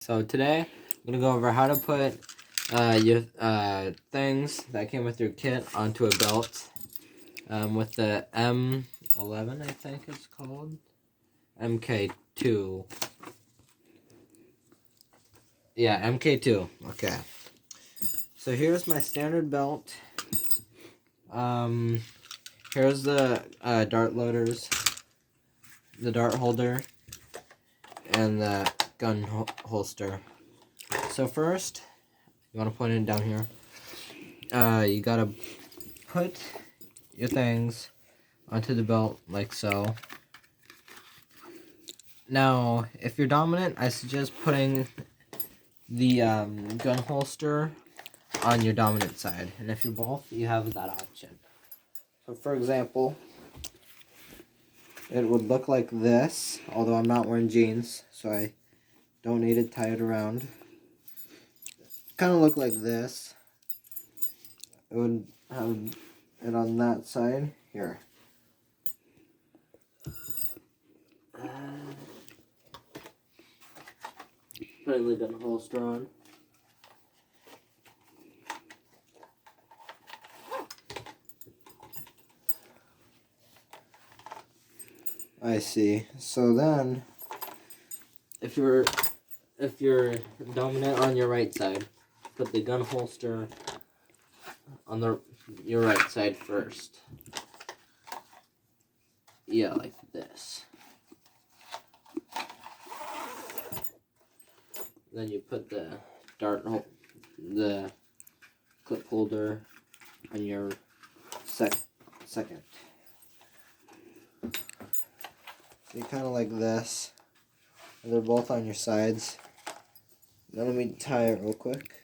So today I'm gonna go over how to put your things that came with your kit onto a belt with the M11, I think it's called, MK2. Yeah, MK2. Okay. So here's my standard belt. Here's the dart loaders, the dart holder, and the gun holster. So first, you want to put it down here. You gotta put your things onto the belt like so. Now, if you're dominant, I suggest putting the gun holster on your dominant side, and if you're both, you have that option. So, for example, it would look like this, although I'm not wearing jeans, so I don't need it tied around. Kind of look like this. It would have it on that side here. Putting the gun holster on. I see. So then, if you're dominant on your right side, put the gun holster on your right side first. Yeah, like this. Then you put the the clip holder on your second. So kind of like this. And they're both on your sides. Now let me tie it real quick.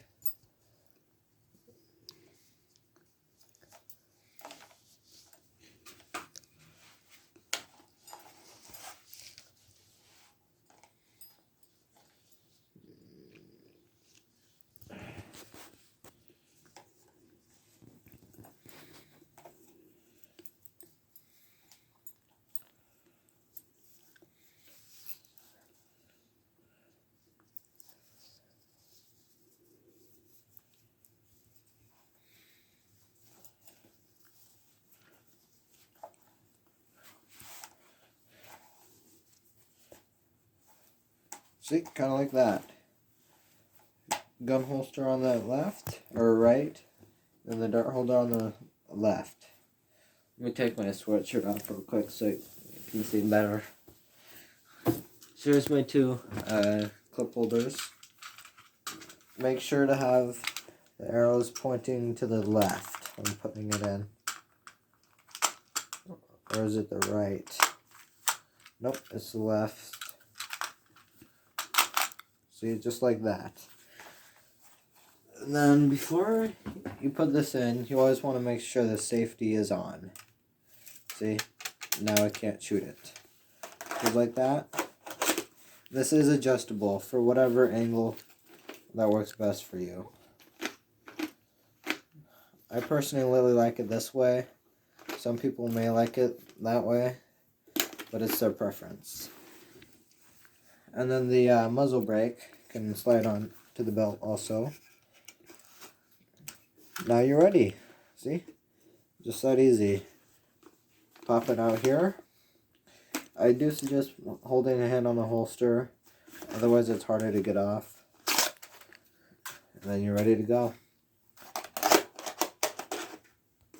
See, kind of like that. Gun holster on the left, or right, and the dart holder on the left. Let me take my sweatshirt off real quick so you can see better. So here's my two clip holders. Make sure to have the arrows pointing to the left when putting it in. Or is it the right? Nope, it's the left. See, just like that. And then before you put this in, you always want to make sure the safety is on. See? Now I can't shoot it. Just like that. This is adjustable for whatever angle that works best for you. I personally really like it this way. Some people may like it that way, but it's their preference. And then the muzzle brake can slide on to the belt also. Now you're ready. See? Just that easy. Pop it out here. I do suggest holding a hand on the holster, otherwise it's harder to get off. And then you're ready to go.